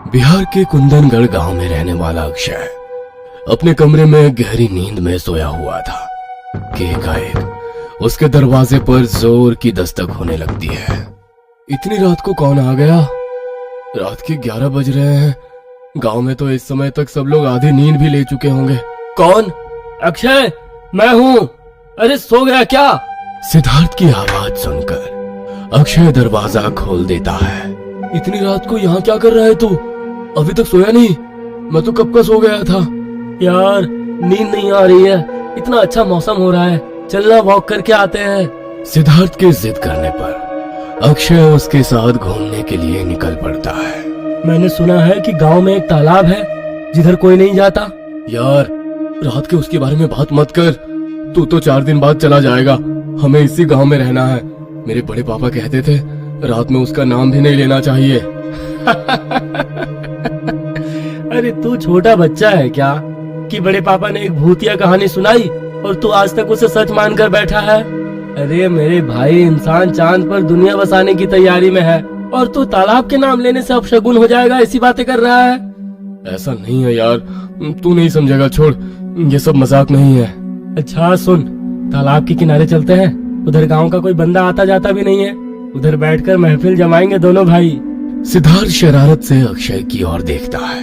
बिहार के कुंदनगढ़ गांव में रहने वाला अक्षय अपने कमरे में गहरी नींद में सोया हुआ था कि एकाएक उसके दरवाजे पर जोर की दस्तक होने लगती है। इतनी रात को कौन आ गया? रात के 11 बज रहे हैं। गांव में तो इस समय तक सब लोग आधी नींद भी ले चुके होंगे। कौन? अक्षय, मैं हूँ। अरे सो गया क्या? सिद्धार्थ की आवाज सुनकर अक्षय दरवाजा खोल देता है। इतनी रात को यहाँ क्या कर रहा है तू? अभी तक सोया नहीं? मैं तो कब का सो गया था। यार नींद नहीं आ रही है, इतना अच्छा मौसम हो रहा है, चलना वॉक करके आते हैं। सिद्धार्थ के जिद करने पर अक्षय उसके साथ घूमने के लिए निकल पड़ता है। मैंने सुना है कि गांव में एक तालाब है जिधर कोई नहीं जाता। यार रात के उसके बारे में बात मत कर। तू तो 4 दिन बाद चला जाएगा, हमें इसी गांव में रहना है। मेरे बड़े पापा कहते थे रात में उसका नाम भी नहीं लेना चाहिए। अरे तू छोटा बच्चा है क्या कि बड़े पापा ने एक भूतिया कहानी सुनाई और तू आज तक उसे सच मानकर बैठा है? अरे मेरे भाई, इंसान चांद पर दुनिया बसाने की तैयारी में है और तू तालाब के नाम लेने से अपशगुन हो जाएगा ऐसी बातें कर रहा है। ऐसा नहीं है यार, तू नहीं समझेगा। छोड़, ये सब मजाक नहीं है। अच्छा सुन, तालाब के किनारे चलते हैं, उधर गांव का कोई बंदा आता जाता भी नहीं है, उधर बैठकर महफिल जमाएंगे दोनों भाई। सिद्धार्थ शरारत से अक्षय की ओर देखता है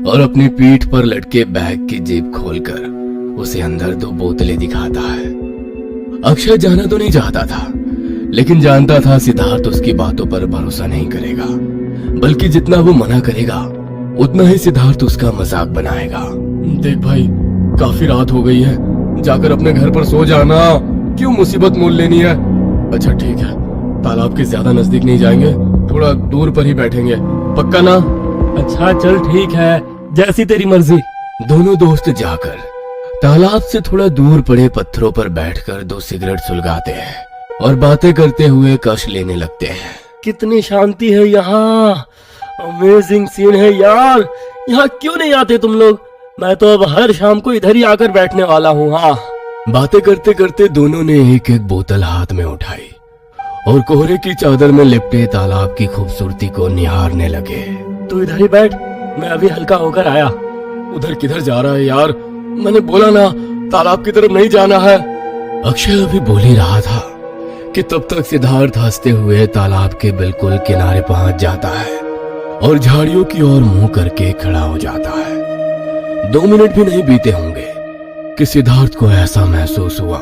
और अपनी पीठ पर लटके बैग की जेब खोलकर उसे अंदर 2 बोतलें दिखाता है। अक्षय जाना तो नहीं चाहता था, लेकिन जानता था सिद्धार्थ उसकी बातों पर भरोसा नहीं करेगा, बल्कि जितना वो मना करेगा उतना ही सिद्धार्थ उसका मजाक बनाएगा। देख भाई, काफी रात हो गई है, जाकर अपने घर पर सो जाना। क्यों मुसीबत मोल लेनी है? अच्छा ठीक है, तालाब के ज्यादा नजदीक नहीं जाएंगे, थोड़ा दूर पर ही बैठेंगे, पक्का ना? अच्छा चल ठीक है, जैसी तेरी मर्जी। दोनों दोस्त जाकर तालाब से थोड़ा दूर पड़े पत्थरों पर बैठकर 2 सिगरेट सुलगाते हैं और बातें करते हुए कश लेने लगते हैं। कितनी शांति है यहाँ, अमेजिंग सीन है यार। यहाँ क्यों नहीं आते तुम लोग? मैं तो अब हर शाम को इधर ही आकर बैठने वाला हूँ। हाँ। बातें करते करते दोनों ने एक एक बोतल हाथ में उठाई और कोहरे की चादर में लिपटे तालाब की खूबसूरती को निहारने लगे। तू इधर ही बैठ, मैं अभी हल्का होकर आया। उधर किधर जा रहा है यार? मैंने बोला ना, तालाब की तरफ नहीं जाना है। अक्षय अभी बोल ही रहा था कि तब तक सिद्धार्थ हंसते हुए तालाब के बिल्कुल किनारे पहुंच जाता है और झाड़ियों की ओर मुंह करके खड़ा हो जाता है। 2 मिनट भी नहीं बीते होंगे कि सिद्धार्थ को ऐसा महसूस हुआ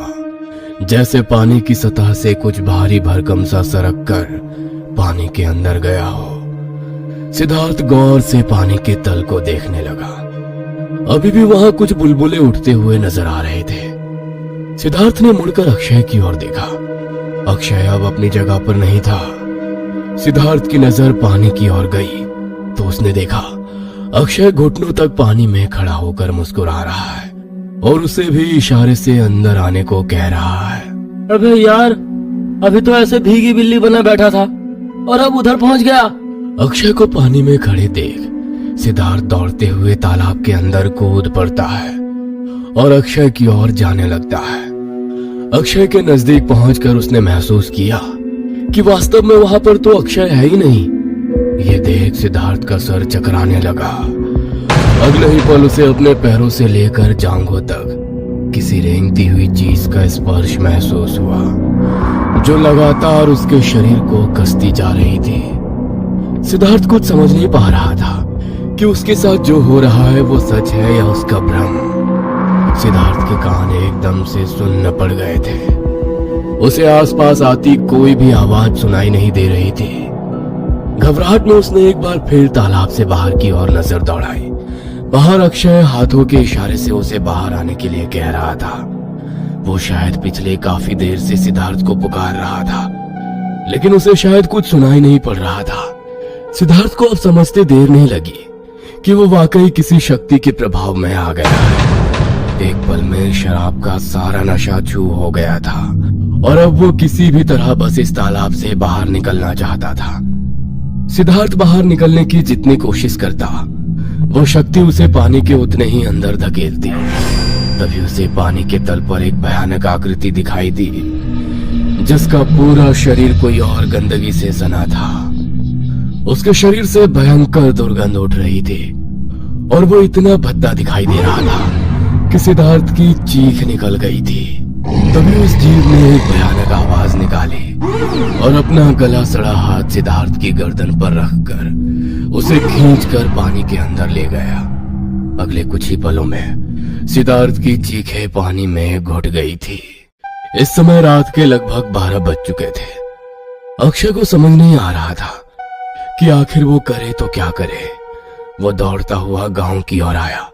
जैसे पानी की सतह से कुछ भारी भरकम सा सरक कर पानी के अंदर गया हो। सिद्धार्थ गौर से पानी के तल को देखने लगा। अभी भी वहां कुछ बुलबुले उठते हुए नजर आ रहे थे। सिद्धार्थ ने मुड़कर अक्षय की ओर देखा। अक्षय अब अपनी जगह पर नहीं था। सिद्धार्थ की नजर पानी की ओर गई तो उसने देखा अक्षय घुटनों तक पानी में खड़ा होकर मुस्कुरा रहा है और उसे भी इशारे से अंदर आने को कह रहा है। अबे यार, अभी तो ऐसे भीगी बिल्ली बना बैठा था और अब उधर पहुंच गया। अक्षय को पानी में खड़े देख सिद्धार्थ दौड़ते हुए तालाब के अंदर कूद पड़ता है और अक्षय की ओर जाने लगता है। अक्षय के नजदीक पहुंचकर उसने महसूस किया कि वास्तव में वहां पर तो अक्षय है ही नहीं। ये देख सिद्धार्थ का सर चकराने लगा। अगले ही पल उसे अपने पैरों से लेकर जांघों तक किसी रेंगती हुई चीज का स्पर्श महसूस हुआ जो लगातार उसके शरीर को कसती जा रही थी। सिद्धार्थ कुछ समझ नहीं पा रहा था कि उसके साथ जो हो रहा है वो सच है या उसका भ्रम। सिद्धार्थ के कान एकदम से सुन्न पड़ गए थे। उसे आसपास आती कोई भी आवाज सुनाई नहीं दे रही थी। घबराहट में उसने एक बार फिर तालाब से बाहर की ओर नजर दौड़ाई। बाहर अक्षय हाथों के इशारे से उसे बाहर आने के लिए कह रहा था। वो शायद पिछले काफी देर से सिद्धार्थ को पुकार रहा था, लेकिन उसे शायद कुछ सुनाई नहीं पड़ रहा था। सिद्धार्थ को अब समझते देर नहीं लगी कि वो वाकई किसी शक्ति के प्रभाव में आ गया है। एक पल में शराब का सारा नशा छू हो गया था और अब वो किसी भी तरह बस इस तालाब से बाहर निकलना चाहता था। सिद्धार्थ बाहर निकलने की जितनी कोशिश करता, वो शक्ति उसे पानी के उतने ही अंदर धकेलती। तभी उसे पानी के तल पर एक भयानक आकृति दिखाई दी, जिसका पूरा शरीर कोई और गंदगी से सना था। उसके शरीर से भयंकर दुर्गंध उठ रही थी और वो इतना भद्दा दिखाई दे रहा था कि सिद्धार्थ की चीख निकल गई थी। तभी उस जीव ने एक भयानक आवाज निकाली और अपना गला सड़ा हाथ सिद्धार्थ की गर्दन पर रखकर उसे खींचकर पानी के अंदर ले गया। अगले कुछ ही पलों में सिद्धार्थ की चीखें पानी में घुट गई थी। इस समय रात के लगभग 12 बज चुके थे। अक्षय को समझ नहीं आ रहा था कि आखिर वो करे तो क्या करे। वो दौड़ता हुआ गांव की ओर आया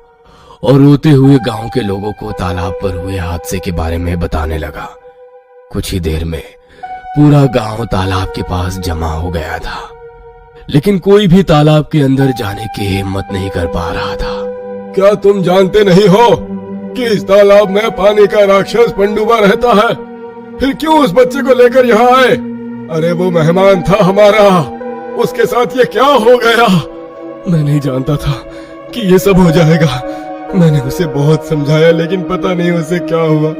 और रोते हुए गांव के लोगों को तालाब पर हुए हादसे के बारे में बताने लगा। कुछ ही देर में पूरा गांव तालाब के पास जमा हो गया था, लेकिन कोई भी तालाब के अंदर जाने की हिम्मत नहीं कर पा रहा था। क्या तुम जानते नहीं हो कि इस तालाब में पानी का राक्षस पंडुबा रहता है? फिर क्यों उस बच्चे को लेकर यहाँ आए? अरे वो मेहमान था हमारा, उसके साथ ये क्या हो गया? मैं नहीं जानता था कि ये सब हो जाएगा। मैंने उसे बहुत समझाया लेकिन पता नहीं उसे क्या हुआ।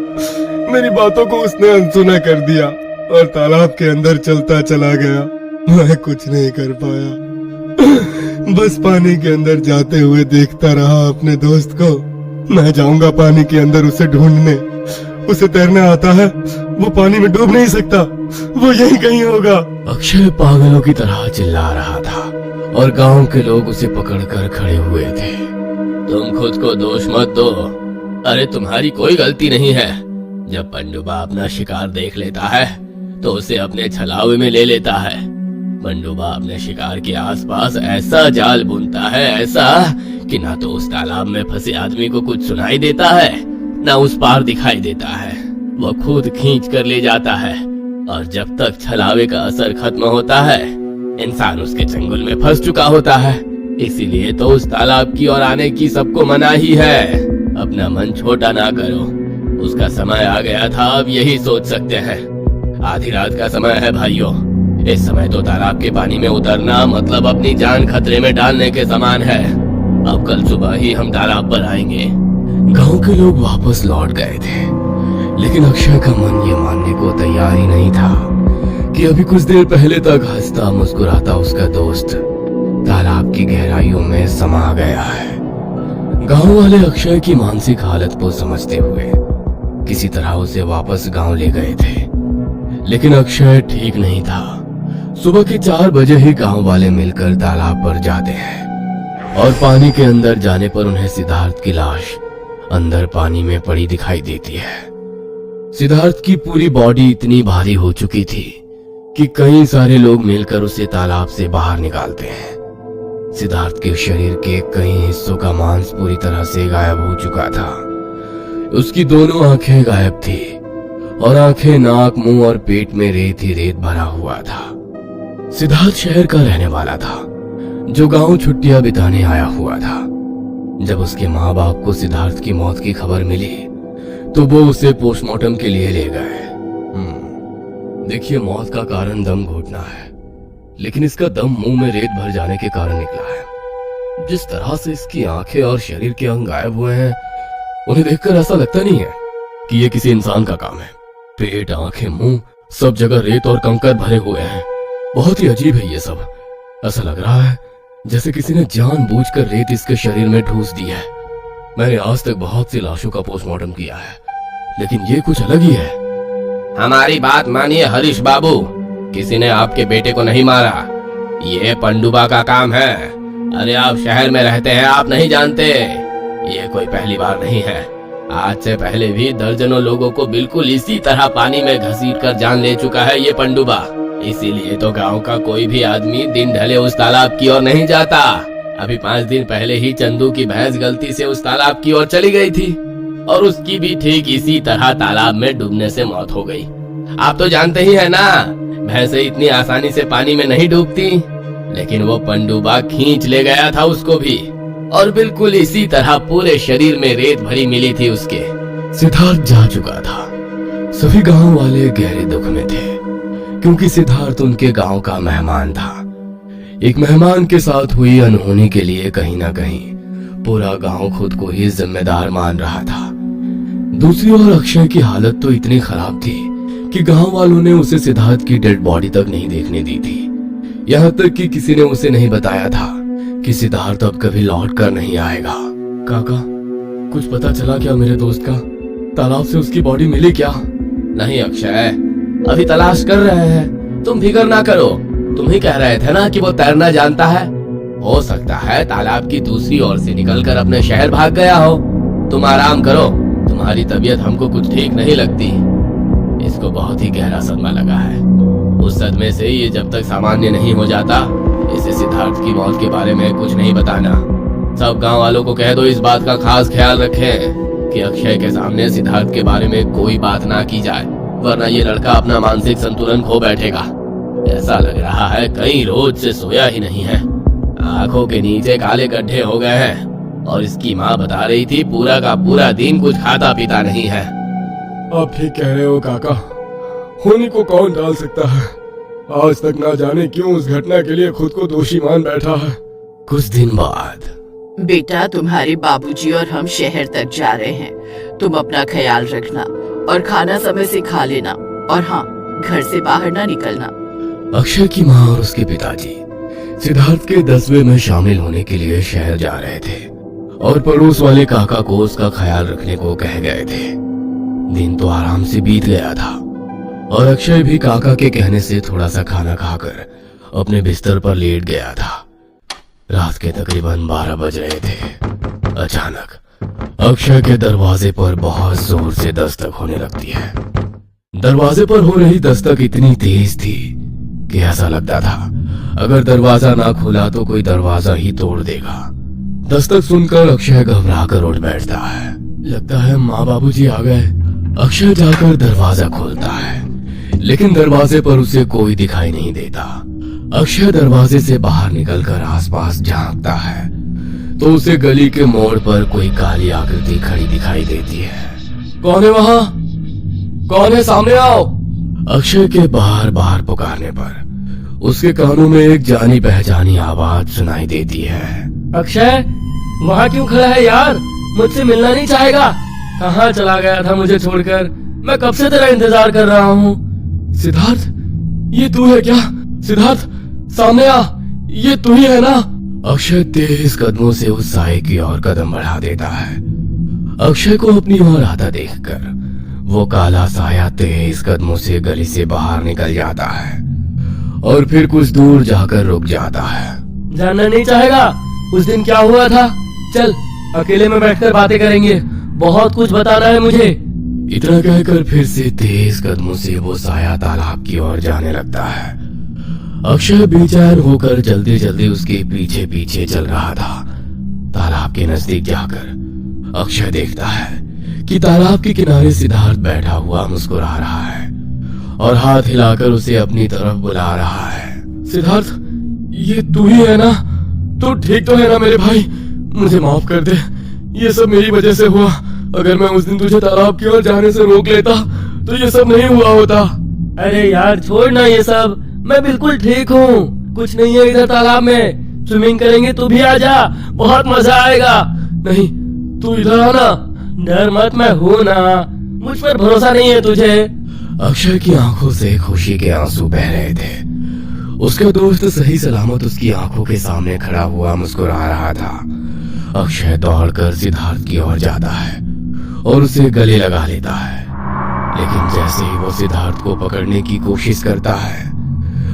मेरी बातों को उसने अनसुना कर दिया और तालाब के अंदर चलता चला गया। मैं कुछ नहीं कर पाया, बस पानी के अंदर जाते हुए देखता रहा अपने दोस्त को। मैं जाऊंगा पानी के अंदर उसे ढूंढने। उसे तैरना आता है, वो पानी में डूब नहीं सकता, वो यहीं कहीं होगा। अक्षय पागलों की तरह चिल्ला रहा था और गांव के लोग उसे पकड़कर खड़े हुए थे। तुम खुद को दोष मत दो, अरे तुम्हारी कोई गलती नहीं है। जब पंडुबा अपना शिकार देख लेता है तो उसे अपने छलावे में ले लेता है। पंडुबा अपने शिकार के आसपास ऐसा जाल बुनता है, ऐसा कि ना तो उस तालाब में फंसे आदमी को कुछ सुनाई देता है, ना उस पार दिखाई देता है। वो खुद खींच कर ले जाता है और जब तक छलावे का असर खत्म होता है, इंसान उसके चंगुल में फंस चुका होता है। इसीलिए तो उस तालाब की ओर आने की सबको मनाही है। अपना मन छोटा ना करो, उसका समय आ गया था, अब यही सोच सकते हैं। आधी रात का समय है भाइयों, इस समय तो तालाब के पानी में उतरना मतलब अपनी जान खतरे में डालने के समान है। अब कल सुबह ही हम तालाब पर आएंगे। गांव के लोग वापस लौट गए थे, लेकिन अक्षय का मन ये मानने को तैयार ही नहीं था कि अभी कुछ देर पहले तक हंसता मुस्कुराता उसका दोस्त तालाब की गहराइयों में समा गया है। गांव वाले अक्षय की मानसिक हालत को समझते हुए किसी तरह उसे वापस गांव ले गए थे, लेकिन अक्षय ठीक नहीं था। सुबह के 4 बजे ही गांव वाले मिलकर तालाब पर जाते हैं और पानी के अंदर जाने पर उन्हें सिद्धार्थ की लाश अंदर पानी में पड़ी दिखाई देती है। सिद्धार्थ की पूरी बॉडी इतनी भारी हो चुकी थी कि कई सारे लोग मिलकर उसे तालाब से बाहर निकालते हैं। सिद्धार्थ के शरीर के कई हिस्सों का मांस पूरी तरह से गायब हो चुका था। उसकी दोनों आंखें गायब थी और आंखें, नाक, मुंह और पेट में रेत ही रेत भरा हुआ था। सिद्धार्थ शहर का रहने वाला था, जो गांव छुट्टियां बिताने आया हुआ था। जब उसके माँ बाप को सिद्धार्थ की मौत की खबर मिली तो वो उसे पोस्टमार्टम के लिए ले गए। देखिए, मौत का कारण दम घुटना है, लेकिन इसका दम मुंह में रेत भर जाने के कारण निकला है। जिस तरह से इसकी आंखें और शरीर के अंग गायब हुए हैं, उन्हें देखकर ऐसा लगता नहीं है कि ये किसी इंसान का काम है। पेट, आंखें, मुंह, सब जगह रेत और कंकर भरे हुए हैं। बहुत ही अजीब है ये सब। ऐसा लग रहा है जैसे किसी ने जानबूझकर रेत इसके शरीर में ठूस दी है। मैंने आज तक बहुत सी लाशों का पोस्टमार्टम किया है, लेकिन ये कुछ अलग ही है। हमारी बात मानिए हरीश बाबू, किसी ने आपके बेटे को नहीं मारा, ये पंडुबा का काम है। अरे आप शहर में रहते हैं, आप नहीं जानते, ये कोई पहली बार नहीं है। आज से पहले भी दर्जनों लोगों को बिल्कुल इसी तरह पानी में घसीट कर जान ले चुका है ये पंडुबा। इसीलिए तो गांव का कोई भी आदमी दिन ढले उस तालाब की ओर नहीं जाता। अभी 5 दिन पहले ही चंदू की भैंस गलती से उस तालाब की ओर चली गई थी और उसकी भी ठीक इसी तरह तालाब में डूबने से मौत हो गई। आप तो जानते ही है ना, भैंसें इतनी आसानी से पानी में नहीं डूबती, लेकिन वो पंडुबा खींच ले गया था उसको भी, और बिल्कुल इसी तरह पूरे शरीर में रेत भरी मिली थी उसके। सिद्धार्थ जा चुका था। सभी गांव वाले गहरे दुख में थे, क्योंकि सिद्धार्थ उनके गांव का मेहमान था। एक मेहमान के साथ हुई अनहोनी के लिए कहीं ना कहीं पूरा गांव खुद को ही जिम्मेदार मान रहा था। दूसरी ओर अक्षय की हालत तो इतनी खराब थी कि गांव वालों ने उसे सिद्धार्थ की डेड बॉडी तक नहीं देखने दी थी। यहाँ तक कि किसी ने उसे नहीं बताया था कि सिद्धार्थ अब कभी लौट कर नहीं आएगा। काका, कुछ पता चला क्या मेरे दोस्त का? तालाब से उसकी बॉडी मिली क्या? नहीं अक्षय, अभी तलाश कर रहे हैं, तुम फिक्र ना करो। तुम ही कह रहे थे ना कि वो तैरना जानता है। हो सकता है तालाब की दूसरी ओर से निकलकर अपने शहर भाग गया हो। तुम आराम करो, तुम्हारी तबीयत हमको कुछ ठीक नहीं लगती। इसको बहुत ही गहरा सदमा लगा है। उस सदमे से ये जब तक सामान्य नहीं हो जाता, इसे सिद्धार्थ की मौत के बारे में कुछ नहीं बताना। सब गांव वालों को कह दो इस बात का खास ख्याल रखें कि अक्षय के सामने सिद्धार्थ के बारे में कोई बात ना की जाए, वरना ये लड़का अपना मानसिक संतुलन खो बैठेगा। ऐसा लग रहा है कई रोज से सोया ही नहीं है। आंखों के नीचे काले गड्ढे हो गए हैं और इसकी माँ बता रही थी पूरा का पूरा दिन कुछ खाता पीता नहीं है। आप ठीक कह रहे हो काका, होनी को कौन डाल सकता है। आज तक ना जाने क्यों उस घटना के लिए खुद को दोषी मान बैठा है। कुछ दिन बाद, बेटा, तुम्हारे बाबूजी और हम शहर तक जा रहे हैं। तुम अपना ख्याल रखना और खाना समय से खा लेना, और हाँ, घर से बाहर ना निकलना। अक्षय की माँ और उसके पिताजी सिद्धार्थ के 10वें में शामिल होने के लिए शहर जा रहे थे और पड़ोस वाले काका को उसका ख्याल रखने को कह गए थे। दिन तो आराम से बीत गया था और अक्षय भी काका के कहने से थोड़ा सा खाना खाकर अपने बिस्तर पर लेट गया था। रात के तकरीबन 12 बज रहे थे। अचानक अक्षय के दरवाजे पर बहुत जोर से दस्तक होने लगती है। दरवाजे पर हो रही दस्तक इतनी तेज थी कि ऐसा लगता था अगर दरवाजा ना खुला तो कोई दरवाजा ही तोड़ देगा। दस्तक सुनकर अक्षय घबरा कर उठ बैठता है। लगता है माँ बाबूजी आ गए। अक्षय जाकर दरवाजा खोलता है, लेकिन दरवाजे पर उसे कोई दिखाई नहीं देता। अक्षय दरवाजे से बाहर निकलकर आसपास झांकता है तो उसे गली के मोड़ पर कोई काली आकृति खड़ी दिखाई देती है। कौन है वहां? कौन है? सामने आओ। अक्षय के बार बार पुकारने पर उसके कानों में एक जानी पहचानी आवाज सुनाई देती है। अक्षय, वहाँ क्यों खड़ा है यार? मुझसे मिलना नहीं चाहेगा? कहाँ चला गया था मुझे छोड़कर? मैं कब से तेरा इंतजार कर रहा हूँ। सिद्धार्थ, ये तू है क्या? सिद्धार्थ, सामने आ, ये तू ही है ना? अक्षय तेज कदमों से उस साए की ओर कदम बढ़ा देता है। अक्षय को अपनी ओर आता देखकर वो काला साया तेज कदमों से गली से बाहर निकल जाता है और फिर कुछ दूर जाकर रुक जाता है। जानना नहीं चाहेगा उस दिन क्या हुआ था? चल, अकेले में बैठकर बातें करेंगे, बहुत कुछ बताना है मुझे। इतना कहकर फिर से तेज कदमों से वो साया तालाब की ओर जाने लगता है। अक्षय बेचैन होकर जल्दी जल्दी उसके पीछे पीछे चल रहा था। तालाब के नजदीक जाकर अक्षय देखता है कि तालाब के किनारे सिद्धार्थ बैठा हुआ मुस्कुरा रहा है और हाथ हिलाकर उसे अपनी तरफ बुला रहा है। सिद्धार्थ, ये तू ही है ना? तू ठीक तो है ना मेरे भाई? मुझे माफ कर दे, ये सब मेरी वजह से हुआ। अगर मैं उस दिन तुझे तालाब की ओर जाने से रोक लेता तो ये सब नहीं हुआ होता। अरे यार, छोड़ ना ये सब, मैं बिल्कुल ठीक हूँ। कुछ नहीं है इधर तालाब में, स्विमिंग करेंगे, तू भी आ जा, बहुत मजा आएगा। नहीं, तू इधर आना। डर मत, मैं हूँ ना, मुझ पर भरोसा नहीं है तुझे? अक्षय की आंखों से खुशी के आंसू बह रहे थे। उसका दोस्त सही सलामत उसकी आंखों के सामने खड़ा हुआ मुस्कुरा रहा था। अक्षय दौड़कर सिद्धार्थ की ओर जाता है और उसे गले लगा लेता है, लेकिन जैसे ही वो सिद्धार्थ को पकड़ने की कोशिश करता है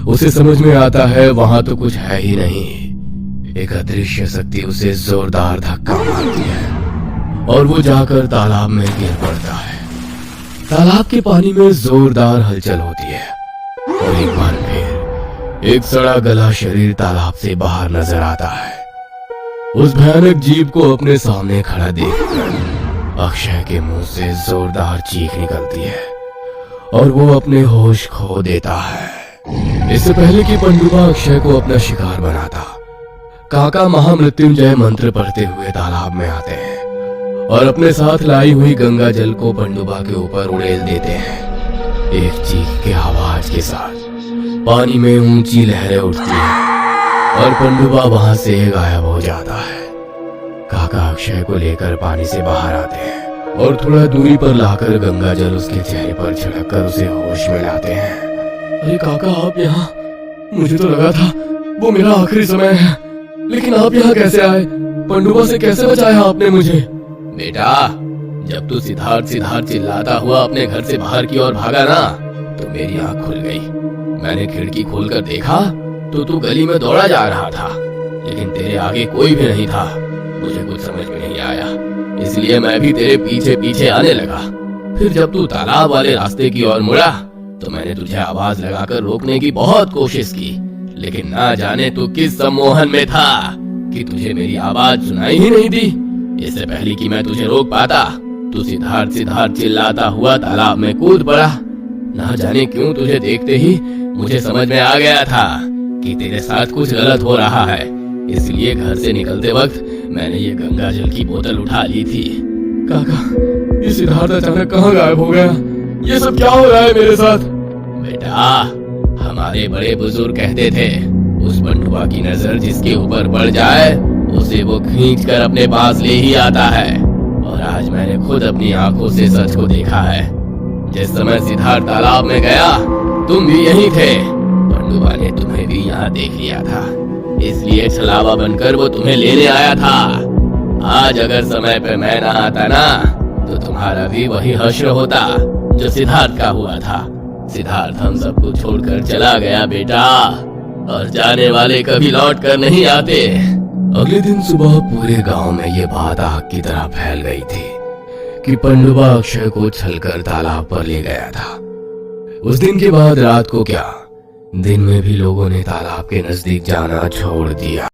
उसे समझ में आता है वहां तो कुछ है ही नहीं। एक अदृश्य शक्ति उसे जोरदार धक्का मारती है और वो जाकर तालाब में गिर पड़ता है। तालाब के पानी में जोरदार हलचल होती है और एक बार फिर एक सड़ा गला शरीर तालाब से बाहर नजर आता है। उस भयानक जीव को अपने सामने खड़ा देखकर अक्षय के मुंह से जोरदार चीख निकलती है और वो अपने होश खो देता है। इससे पहले कि पंडुबा अक्षय को अपना शिकार बनाता, काका महामृत्युंजय मंत्र पढ़ते हुए तालाब में आते हैं और अपने साथ लाई हुई गंगा जल को पंडुबा के ऊपर उड़ेल देते हैं। एक चीख के आवाज के साथ पानी में ऊंची लहरें उठती हैं और पंडुबा वहां से गायब हो जाता है। काका अक्षय को लेकर पानी से बाहर आते हैं और थोड़ा दूरी पर लाकर गंगा जल उसके चेहरे पर छिड़क कर उसे होश में लाते हैं। अरे काका, आप यहाँ? मुझे तो लगा था वो मेरा आखिरी समय है। लेकिन आप यहाँ कैसे आए? पंडुबा से कैसे बचाया आपने मुझे? बेटा, जब तू सिद्धार्थ सिद्धार्थ चिल्लाता हुआ अपने घर से बाहर की ओर भागा ना, तो मेरी आंख खुल गई। मैंने खिड़की खोलकर देखा तो तू गली में दौड़ा जा रहा था, लेकिन तेरे आगे कोई भी नहीं था। मुझे कुछ समझ में नहीं आया, इसलिए मैं भी तेरे पीछे पीछे आने लगा। फिर जब तू तालाब वाले रास्ते की ओर मुड़ा तो मैंने तुझे आवाज लगाकर रोकने की बहुत कोशिश की, लेकिन ना जाने तू किस सम्मोहन में था कि तुझे मेरी आवाज सुनाई ही नहीं दी। इससे पहले कि मैं तुझे रोक पाता, तू सिद्धार्थ सिद्धार्थ चिल्लाता हुआ तालाब में कूद पड़ा। ना जाने क्यों तुझे देखते ही मुझे समझ में आ गया था कि तेरे साथ कुछ गलत हो रहा है, इसलिए घर से निकलते वक्त मैंने ये गंगा जल की बोतल उठा ली थी। काका, ये सिद्धार्थ अचानक कहाँ गायब हो गया? ये सब क्या हो रहा है मेरे साथ? बेटा, हमारे बड़े बुजुर्ग कहते थे, उस पंडुआ की नजर जिसके ऊपर पड़ जाए उसे वो खींच कर अपने पास ले ही आता है। और आज मैंने खुद अपनी आंखों से सच को देखा है। जिस समय सिद्धार्थ तालाब में गया तुम भी यहीं थे। पंडुआ ने तुम्हें भी यहाँ देख लिया था, इसलिए छलावा बनकर वो तुम्हें लेने आया था। आज अगर समय पे मैं ना आता ना, तो तुम्हारा भी वही हश्र होता जो सिद्धार्थ का हुआ था। सिद्धार्थ हम सबको छोड़कर चला गया बेटा, और जाने वाले कभी लौट कर नहीं आते। अगले दिन सुबह पूरे गांव में ये बात आग की तरह फैल गई थी कि पंडुबा अक्षय को छलकर तालाब पर ले गया था। उस दिन के बाद रात को क्या, दिन में भी लोगों ने तालाब के नजदीक जाना छोड़ दिया।